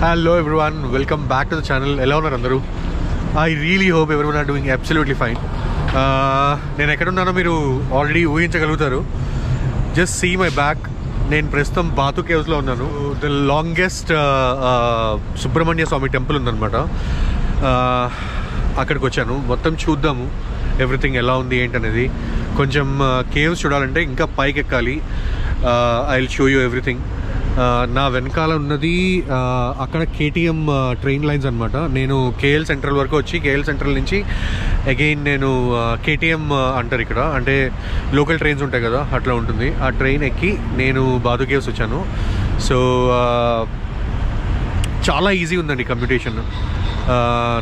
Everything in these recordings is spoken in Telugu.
Hello everyone, welcome back to the channel. Hello Nandaru. I really hope everyone are doing absolutely fine. నేను ఎక్కడ ఉన్నానో మీరు ఆల్రెడీ ఊహించగలుగుతారు. Just see my back. నేను ప్రస్తుతం బాతు కేవ్స్లో ఉన్నాను. The longest Subrahmanya Swamy temple ఉందన్నమాట. అక్కడికి వచ్చాను. మొత్తం చూద్దాము ఎవ్రీథింగ్ ఎలా ఉంది ఏంటనేది. కొంచెం కేవ్స్ చూడాలంటే ఇంకా పైకి ఎక్కాలి. I will show you everything. నా వెనకాల ఉన్నది అక్కడ కేటీఎం ట్రైన్ లైన్స్ అనమాట. నేను కేఎల్ సెంట్రల్ వరకు వచ్చి కేఎల్ సెంట్రల్ నుంచి అగైన్ నేను కేటీఎం అంటారు ఇక్కడ, అంటే లోకల్ ట్రైన్స్ ఉంటాయి కదా, అట్లా ఉంటుంది. ఆ ట్రైన్ ఎక్కి నేను బాతు కేవ్స్ వచ్చాను. సో చాలా ఈజీ ఉందండి కమ్యూనికేషన్.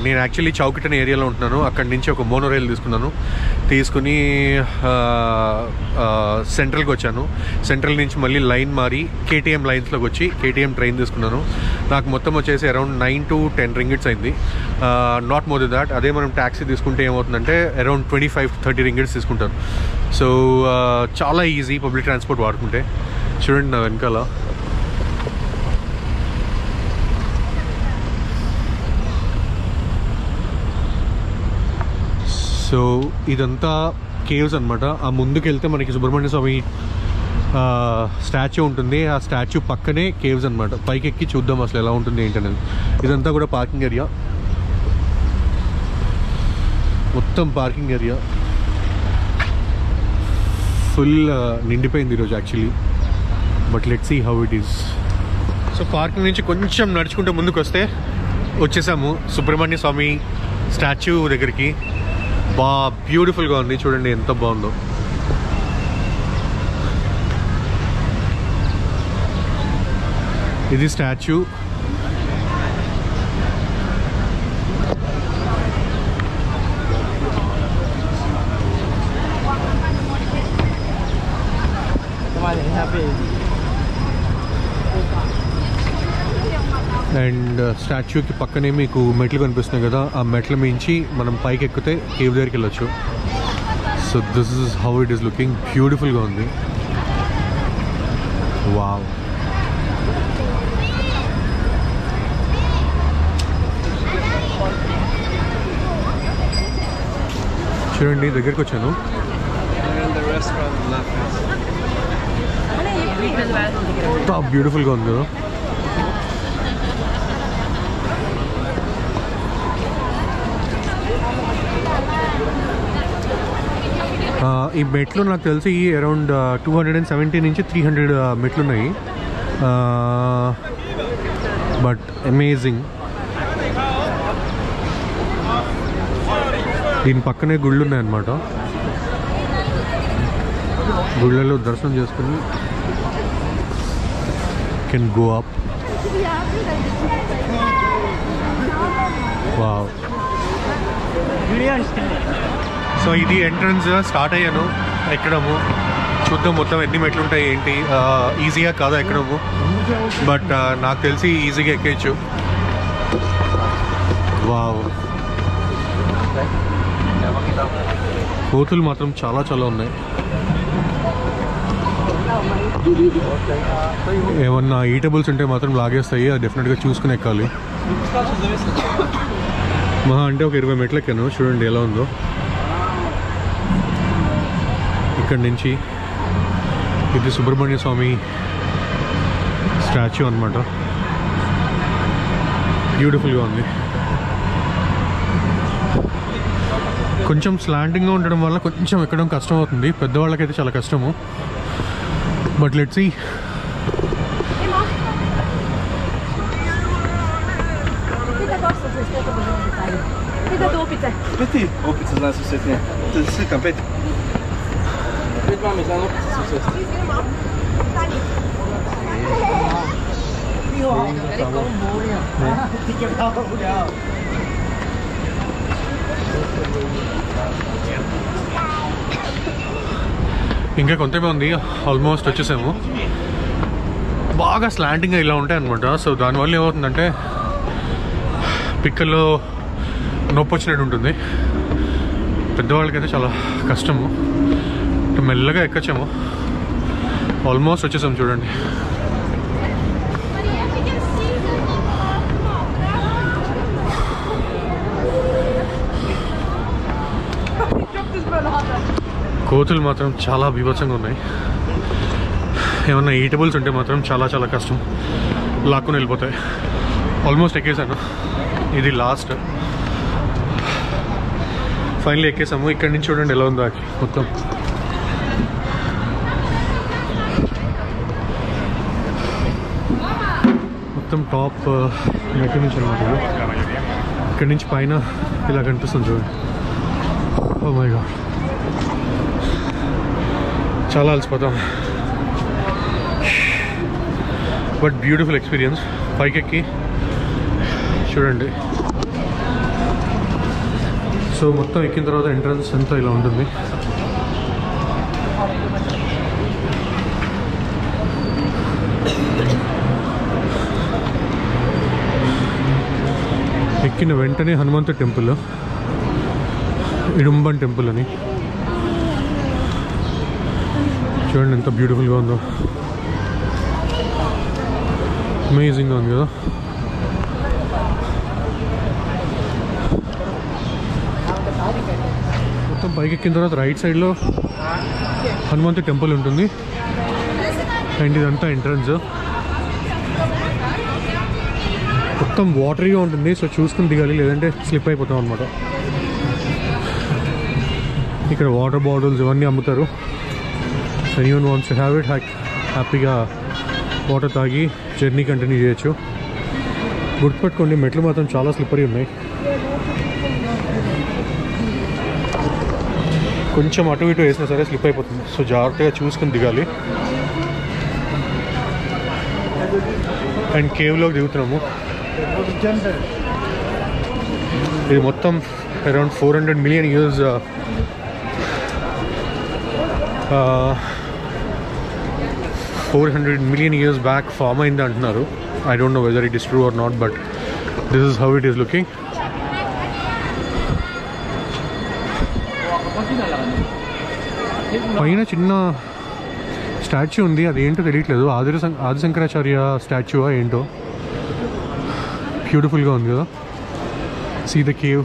నేను యాక్చువల్లీ చౌకట్ అనే ఏరియాలో ఉంటున్నాను. అక్కడి నుంచి ఒక మోనో రైల్ తీసుకుని సెంట్రల్కి వచ్చాను. సెంట్రల్ నుంచి మళ్ళీ లైన్ మారి కేటీఎం లైన్స్లోకి వచ్చి కేటీఎం ట్రైన్ తీసుకున్నాను. నాకు మొత్తం వచ్చేసి అరౌండ్ 9 to 10 ringgits అయింది, నాట్ మోర్ దెన్ దాట్. అదే మనం ట్యాక్సీ తీసుకుంటే ఏమవుతుందంటే అరౌండ్ 25-30 ringgits తీసుకుంటారు. సో చాలా ఈజీ పబ్లిక్ ట్రాన్స్పోర్ట్ వాడుకుంటే. చూడండి నా వెనకాల సో ఇదంతా కేవ్స్ అనమాట. ఆ ముందుకు వెళ్తే మనకి సుబ్రహ్మణ్య స్వామి స్టాచ్యూ ఉంటుంది. ఆ స్టాచ్యూ పక్కనే కేవ్స్ అనమాట. పైకి ఎక్కి చూద్దాం అసలు ఎలా ఉంటుంది ఏంటనేది. ఇదంతా కూడా పార్కింగ్ ఏరియా, మొత్తం పార్కింగ్ ఏరియా ఫుల్ నిండిపోయింది ఈరోజు actually. But let's see how it is. So parking నుంచి కొంచెం నడుచుకుంటే ముందుకు వస్తే వచ్చేసాము సుబ్రహ్మణ్య స్వామి స్టాచ్యూ దగ్గరికి. బ్యూటిఫుల్గా ఉంది, చూడండి ఎంత బాగుందో. ఇది స్టాచ్యూ. అండ్ స్టాచ్యూకి పక్కనే మీకు మెట్లు కనిపిస్తున్నాయి కదా, ఆ మెట్ల మించి మనం పైకి ఎక్కితే కేవ్ దగ్గరికి వెళ్ళొచ్చు. So this is how it is looking. బ్యూటిఫుల్గా ఉంది. వావ్. చూడండి దగ్గరికి వచ్చాను. బ్యూటిఫుల్గా ఉంది కదా. ఈ మెట్లు నాకు తెలిసి అరౌండ్ 270 నుంచి 300 మెట్లు ఉన్నాయి. But amazing. దీని పక్కనే గుళ్ళు ఉన్నాయన్నమాట. గుళ్ళలో దర్శనం చేసుకుని can go up. Wow. So ఇది ఎంట్రన్స్. స్టార్ట్ అయ్యాను ఎక్కడము. చూద్దాం మొత్తం ఎన్ని మెట్లు ఉంటాయి ఏంటి. ఈజీగా కాదా ఎక్కడము, బట్ నాకు తెలిసి ఈజీగా ఎక్కేయచ్చు. వావ్. కోతులు మాత్రం చాలా చాలా ఉన్నాయి. ఏమన్నా ఈటబుల్స్ ఉంటే మాత్రం లాగేస్తాయి, అది డెఫినెట్గా చూసుకుని ఎక్కాలి. మహా అంటే ఒక 20 మెట్లు ఎక్కాను. చూడండి ఎలా ఉందో. ఇక్కడి నుంచి ఇది సుబ్రహ్మణ్య స్వామి స్టాచ్యూ అనమాట. బ్యూటిఫుల్గా ఉంది. కొంచెం స్లాంటింగ్గా ఉండడం వల్ల కొంచెం ఎక్కడం కష్టం అవుతుంది. పెద్దవాళ్ళకైతే చాలా కష్టము. But let's see. ఇంకా కొంతమే ఉంది, ఆల్మోస్ట్ వచ్చేసాము. బాగా స్లాంటింగ్గా ఇలా ఉంటాయి అనమాట. సో దానివల్ల ఏమవుతుందంటే పిక్కల్లో నొప్పి వచ్చినట్టు ఉంటుంది. పెద్దవాళ్ళకైతే చాలా కష్టము. మెల్లగా ఎక్కచ్చాము. ఆల్మోస్ట్ వచ్చేసాము చూడండి. కోతులు మాత్రం చాలా బీభత్సంగా ఉన్నాయి. ఏమన్నా ఈటబుల్స్ ఉంటే మాత్రం చాలా చాలా కష్టం, లాక్కుని వెళ్ళిపోతాయి. ఆల్మోస్ట్ ఎక్కేసాను, ఇది లాస్ట్. ఫైనల్లీ ఎక్కేసాము. ఇక్కడి నుంచి చూడండి ఎలా ఉందో మొత్తం. మొత్తం టాప్ మెట్ల నుంచి అనమాట. ఇక్కడి నుంచి పైన ఇలా కనిపిస్తుంది చూడండి. ఓ మై గాడ్, చాలా అలసిపోతాం. But beautiful experience. పైకెక్కి చూడండి. సో మొత్తం ఎక్కిన తర్వాత ఎంట్రన్స్ అంతా ఇలా ఉంటుంది. ఎక్కిన వెంటనే హనుమంతు టెంపుల్, ఇడుంబన్ టెంపుల్ అని చూడండి ఎంత బ్యూటిఫుల్గా ఉందో. అమేజింగ్గా ఉంది కదా. మొత్తం పైకి ఎక్కిన తర్వాత రైట్ సైడ్లో హనుమంతు టెంపుల్ ఉంటుంది అండ్ ఇదంతా ఎంట్రన్స్. మొత్తం వాటరీగా ఉంటుంది, సో చూసుకుని దిగాలి, లేదంటే స్లిప్ అయిపోతాం అనమాట. ఇక్కడ వాటర్ బాటిల్స్ ఇవన్నీ అమ్ముతారు. Anyone wants to have it, హ్యాపీగా వాటర్ తాగి జర్నీ కంటిన్యూ చేయొచ్చు. గుర్తుపెట్టుకోండి, మెట్లు మాత్రం చాలా స్లిప్పరీ ఉన్నాయి. కొంచెం అటు ఇటు వేసినా సరే స్లిప్ అయిపోతుంది, సో జాగ్రత్తగా చూసుకుని దిగాలి. అండ్ కేవ్లోకి దిగుతున్నాము. ఇది మొత్తం around 400 million years 400 million years back form అయింది అంటున్నారు. I don't know whether it is true or not, but this is how it is looking. పైన చిన్న స్టాచ్యూ ఉంది, అది ఏంటో తెలియట్లేదు. ఆదిశంకరాచార్య స్టాచ్యూ ఏంటో. బ్యూటిఫుల్గా ఉంది కదా. See the cave.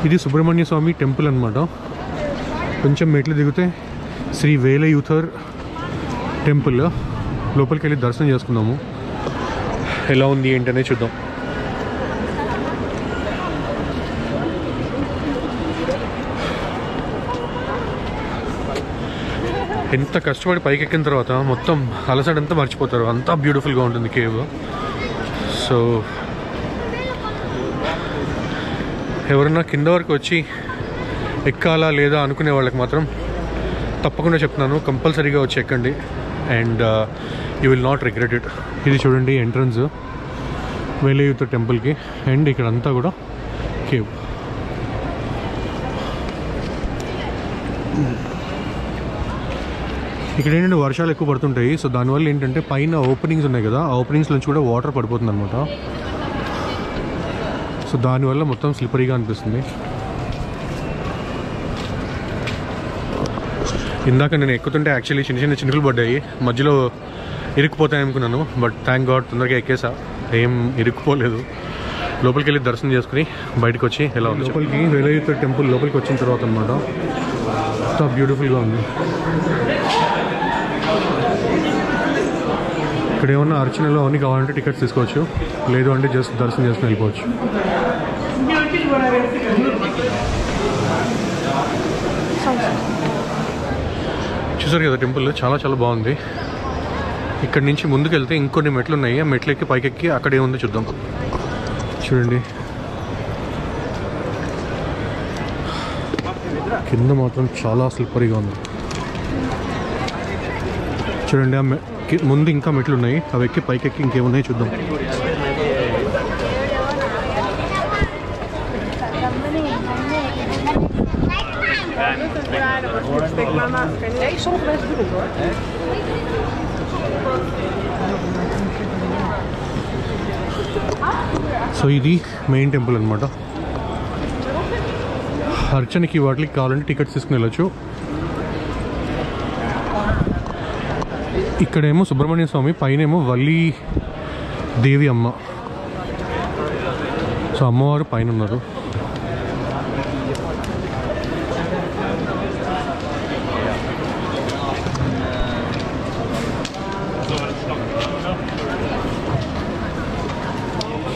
ఇది సుబ్రహ్మణ్య స్వామి టెంపుల్ అనమాట. కొంచెం మెట్లు దిగితే శ్రీ వేలయూథర్ టెంపుల్. లోపలికి వెళ్ళి దర్శనం చేసుకుందాము. ఎలా ఉంది ఏంటనే చూద్దాం. ఎంత కష్టపడి పైకి ఎక్కిన తర్వాత మొత్తం అలసడంతా మర్చిపోతారు, అంతా బ్యూటిఫుల్గా ఉంటుంది కేవ్. సో ఎవరన్నా కింద వరకు వచ్చి ఎక్కాలా లేదా అనుకునే వాళ్ళకి మాత్రం తప్పకుండా చెప్తున్నాను, కంపల్సరీగా వచ్చి ఎక్కండి and you will not regret it. ఇది చూడండి ఎంట్రన్స్ వేలయూథర్ టెంపుల్కి. అండ్ ఇక్కడంతా కూడా కేవ్. ఇక్కడ ఏంటంటే వర్షాలు ఎక్కువ పడుతుంటాయి, సో దానివల్ల ఏంటంటే పైన ఓపెనింగ్స్ ఉన్నాయి కదా, ఆ ఓపెనింగ్స్ నుంచి కూడా వాటర్ పడిపోతుంది అనమాట. సో దానివల్ల మొత్తం స్లిప్పరీగా అనిపిస్తుంది. ఇందాక నేను ఎక్కుతుంటే యాక్చువల్లీ చిన్న చిన్న చినుకులు పడ్డాయి, మధ్యలో ఇరుక్కుపోతాయి అనుకున్నాను. బట్ థ్యాంక్ గాడ్ తొందరగా ఎక్కేసా, ఏం ఇరుక్కుపోలేదు. లోపలికి వెళ్ళి దర్శనం చేసుకుని బయటకు వచ్చి ఎలా ఉంది లోపలికి వేలయూథర్ టెంపుల్ లోపలికి వచ్చిన తర్వాత అనమాట. ఎంత బ్యూటిఫుల్గా ఉంది. ఇక్కడ ఏమన్నా అర్చనలో అవన్నీ కావాలంటే టికెట్స్ తీసుకోవచ్చు, లేదు అంటే జస్ట్ దర్శనం చేసుకుని వెళ్ళిపోవచ్చు. చూసారు కదా టెంపుల్ చాలా చాలా బాగుంది. ఇక్కడ నుంచి ముందుకు వెళ్తే ఇంకొన్ని మెట్లు ఉన్నాయి, ఆ మెట్లు ఎక్కి పైకెక్కి అక్కడ ఏముందో చూద్దాం. చూడండి కింద మాత్రం చాలా స్లిప్పరీగా ఉంది. చూడండి ఆ ముందు ఇంకా మెట్లు ఉన్నాయి, అవి ఎక్కి పైకెక్కి ఇంకేమున్నాయి చూద్దాం. సో ఇది మెయిన్ టెంపుల్ అనమాట. అర్చనకి వాటికి కావాలంటే టికెట్స్ తీసుకుని వెళ్ళచ్చు. ఇక్కడేమో సుబ్రహ్మణ్య స్వామి, పైనేమో వల్లి దేవి అమ్మ. సో అమ్మవారు పైన ఉన్నారు.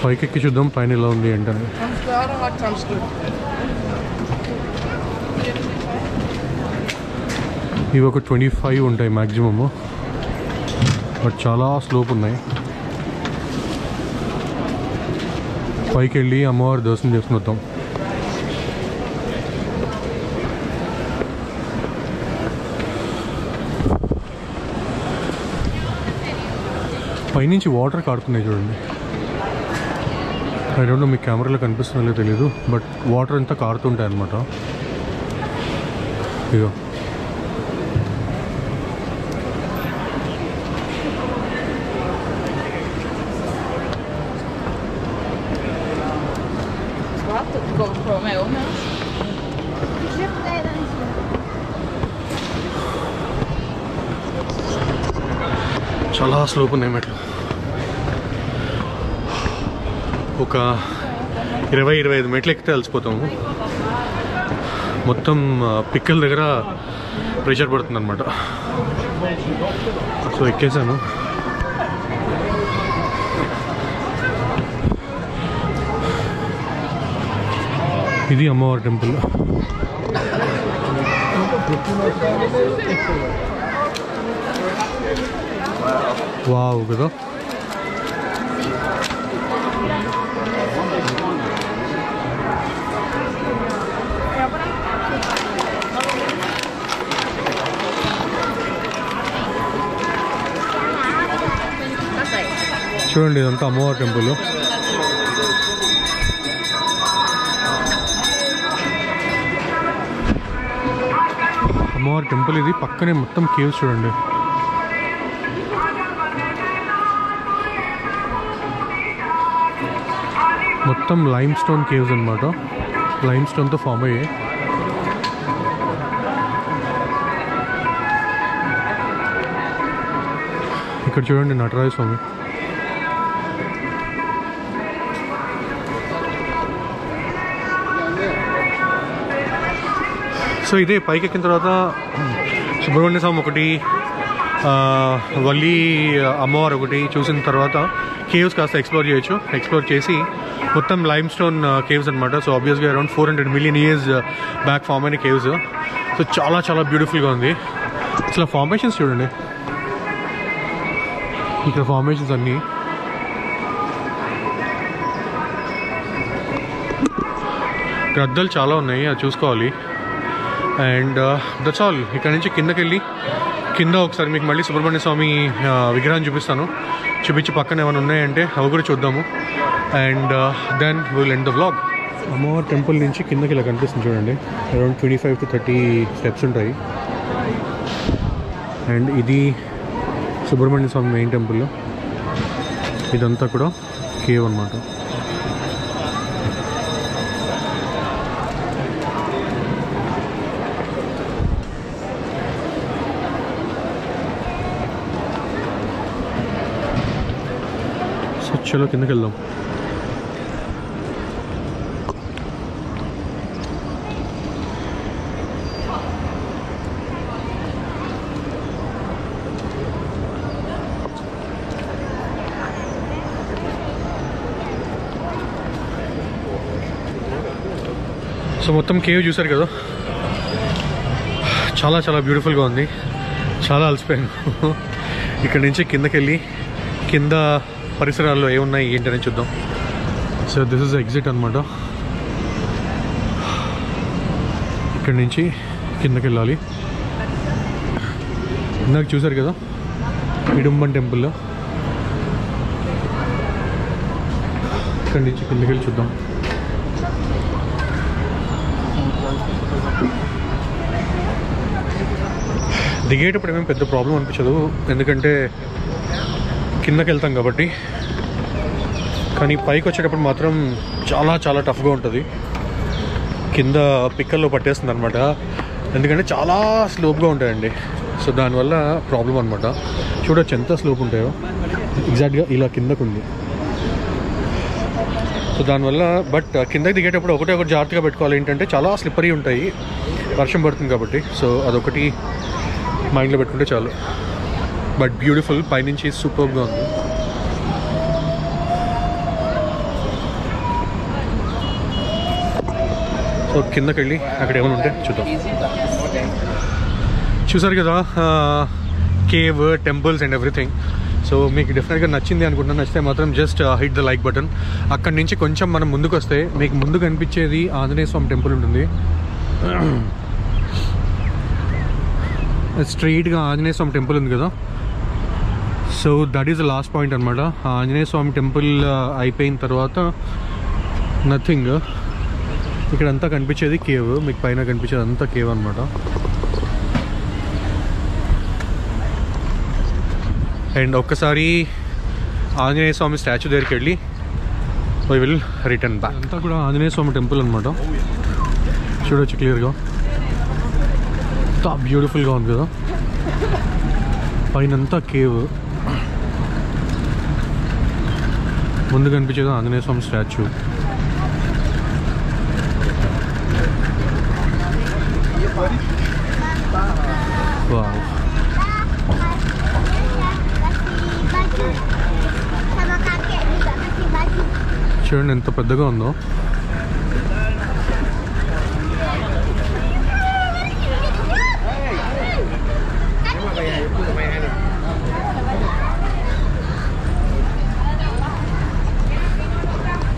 పైకెక్కి చూద్దాం పైన ఎలా ఉంది ఏంటని. ఇవి ఒక 25 ఉంటాయి మ్యాక్సిమము, బట్ చాలా స్లోప్ ఉన్నాయి. పైకి వెళ్ళి అమ్మవారి దర్శనం చేసుకుని వద్దాం. పైనుంచి వాటర్ కారుతున్నాయి చూడండి. ఐ డోంట్ నో మీకు కెమెరాలో కనిపిస్తుందో తెలీదు, బట్ వాటర్ అంతా కారుతుంటాయి అన్నమాట. ఇగో చాలా స్లోప్ ఉన్నాయి మెట్లు. ఒక 20-25 మెట్లు ఎక్కితే అలసిపోతాము. మొత్తం పిక్కల దగ్గర ప్రెషర్ పడుతుంది అనమాట. సో ఎక్కేసాను. ఇది అమ్మవారి టెంపుల్. వావ్ కదా. చూడండి ఇదంతా అమ్మవారి టెంపుల్. అమ్మవారి టెంపుల్ ఇది. పక్కనే మొత్తం కేవ్స్ చూడండి. మొత్తం లైమ్ స్టోన్ కేవ్స్ అనమాట. లైమ్ స్టోన్తో ఫామ్ అయ్యాయి. ఇక్కడ చూడండి నటరాజ స్వామి. సో ఇదే పైకి ఎక్కిన తర్వాత సుబ్రహ్మణ్య స్వామి ఒకటి, వల్లి అమ్మవారు ఒకటి చూసిన తర్వాత కేవ్స్ కాస్త ఎక్స్ప్లోర్ చేయొచ్చు. ఎక్స్ప్లోర్ చేసి మొత్తం లైమ్ స్టోన్ కేవ్స్ అనమాట. సో ఆబ్వియస్గా around 400 million years back form అయిన కేవ్స్. సో చాలా చాలా బ్యూటిఫుల్గా ఉంది. అసలు ఫార్మేషన్స్ చూడండి, ఇక్కడ ఫార్మేషన్స్ అన్నీ. గ్రద్దలు చాలా ఉన్నాయి, అది చూసుకోవాలి. And that's all. ఇక్కడ నుంచి కిందకి వెళ్ళి కింద ఒకసారి మీకు మళ్ళీ సుబ్రహ్మణ్య స్వామి విగ్రహం చూపిస్తాను. చూపించి పక్కన ఏమైనా ఉన్నాయంటే అవి కూడా చూద్దాము. And then will end the vlog. అమ్మవారి టెంపుల్ నుంచి కిందకి ఇలా కనిపిస్తుంది చూడండి. అరౌండ్ 25 to 30 స్టెప్స్ ఉంటాయి. అండ్ ఇది సుబ్రహ్మణ్య స్వామి మెయిన్ టెంపుల్. ఇదంతా కూడా కేవ్ అన్నమాట. చలో కిందకి వెళ్దాం. సో మొత్తం కేవ్ చూసారు కదా, చాలా చాలా బ్యూటిఫుల్గా ఉంది. చాలా అలసిపోయాను. ఇక్కడ నుంచి కిందకి వెళ్ళి కింద పరిసరాల్లో ఏమున్నాయి ఏంటనే చూద్దాం. సో దిస్ ఇస్ ఎగ్జిట్ అనమాట. ఇక్కడ నుంచి కిందకి వెళ్ళాలి. ఇందాక చూసారు కదా ఇడుంబన్ టెంపుల్లో. ఇక్కడ నుంచి కిందకి వెళ్ళి చూద్దాం. దిగేటప్పుడు ఏమేమి పెద్ద ప్రాబ్లం అనిపించదు, ఎందుకంటే కిందకి వెళ్తాం కాబట్టి. కానీ పైకి వచ్చేటప్పుడు మాత్రం చాలా చాలా టఫ్గా ఉంటుంది. కింద పిక్కల్లో పట్టేస్తుంది అనమాట, ఎందుకంటే చాలా స్లోప్గా ఉంటాయండి. సో దానివల్ల ప్రాబ్లం అనమాట. చూడొచ్చు ఎంత స్లోప్ ఉంటాయో. ఎగ్జాక్ట్గా ఇలా కిందకు ఉంది. సో దానివల్ల బట్ కిందకి దిగేటప్పుడు ఒకటి జాగ్రత్తగా పెట్టుకోవాలి, ఏంటంటే చాలా స్లిప్పరీ ఉంటాయి, వర్షం పడుతుంది కాబట్టి. సో అదొకటి మైండ్లో పెట్టుకుంటే చాలు. బట్ బ్యూటిఫుల్, పైనుంచి సూపర్గా ఉంది. సో కిందకి వెళ్ళి అక్కడ ఏమైనా ఉంటే చూద్దాం. చూసారు కదా cave, temples and everything. So మీకు డెఫినెట్గా నచ్చింది అనుకుంటున్నాను. నచ్చితే మాత్రం just hit the like button. అక్కడి నుంచి కొంచెం మనం ముందుకు వస్తే మీకు ముందు కనిపించేది ఆంజనేయ స్వామి టెంపుల్ ఉంటుంది. స్ట్రైట్గా ఆంజనేయ స్వామి టెంపుల్ ఉంది కదా. So that is the last point అనమాట. ఆంజనేయ స్వామి టెంపుల్ అయిపోయిన తర్వాత నథింగ్. ఇక్కడంతా కనిపించేది కేవ్, మీకు పైన కనిపించేది అంతా కేవ్ అనమాట. అండ్ ఒక్కసారి ఆంజనేయ స్వామి స్టాచ్యూ దగ్గరికి వెళ్ళి వీ విల్ రిటర్న్ బ్యాక్. అంతా కూడా ఆంజనేయ స్వామి టెంపుల్ అనమాట. చూడవచ్చు క్లియర్గా, ఎంత బ్యూటిఫుల్గా ఉంది కదా. పైనంతా కేవ్, ముందు కనిపించేది ఆంజనేయ స్వామి స్టాచ్యూ. వావ్, చూడండి ఎంత పెద్దగా ఉందో.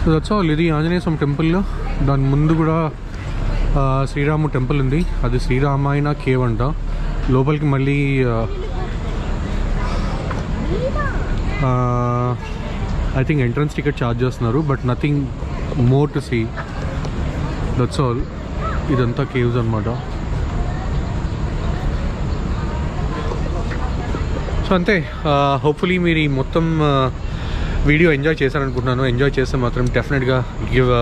So that's all. ఇది ఆంజనేయ స్వామి టెంపుల్లో. దాని ముందు కూడా శ్రీరాము టెంపుల్ ఉంది. అది శ్రీరామాయణ కేవ్ అంట. లోపలికి మళ్ళీ I think entrance ticket charge చేస్తున్నారు, but nothing more to see. That's all. ఇదంతా కేవ్స్ అనమాట. సో అంతే. హోప్ఫుల్లీ మీరు ఈ మొత్తం వీడియో ఎంజాయ్ చేశారనుకుంటున్నాను. ఎంజాయ్ చేస్తే మాత్రం డెఫినెట్గా గివ్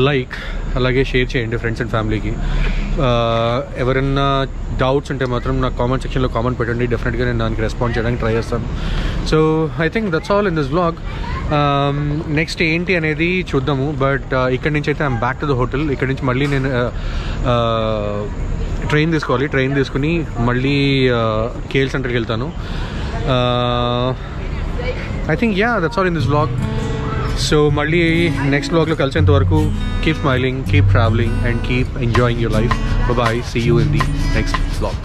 లైక్, అలాగే షేర్ చేయండి ఫ్రెండ్స్ అండ్ ఫ్యామిలీకి. ఎవరైనా డౌట్స్ ఉంటే మాత్రం నాకు కామెంట్ సెక్షన్లో కామెంట్ పెట్టండి. డెఫినెట్గా నేను దానికి రెస్పాండ్ చేయడానికి ట్రై చేస్తాను. So I think that's all in this vlog. Next ఏంటి అనేది చూద్దాము. బట్ ఇక్కడి నుంచి అయితే I'm back to the hotel. ఇక్కడి నుంచి మళ్ళీ నేను ట్రైన్ తీసుకోవాలి. ట్రైన్ తీసుకుని మళ్ళీ కేఎల్ సెంటర్కి వెళ్తాను. I think that's all in this vlog. So మళ్ళీ నెక్స్ట్ వ్లాగ్లో కలిసేంత వరకు keep smiling, keep travelling and keep enjoying your life. Bye, see you in the next vlog.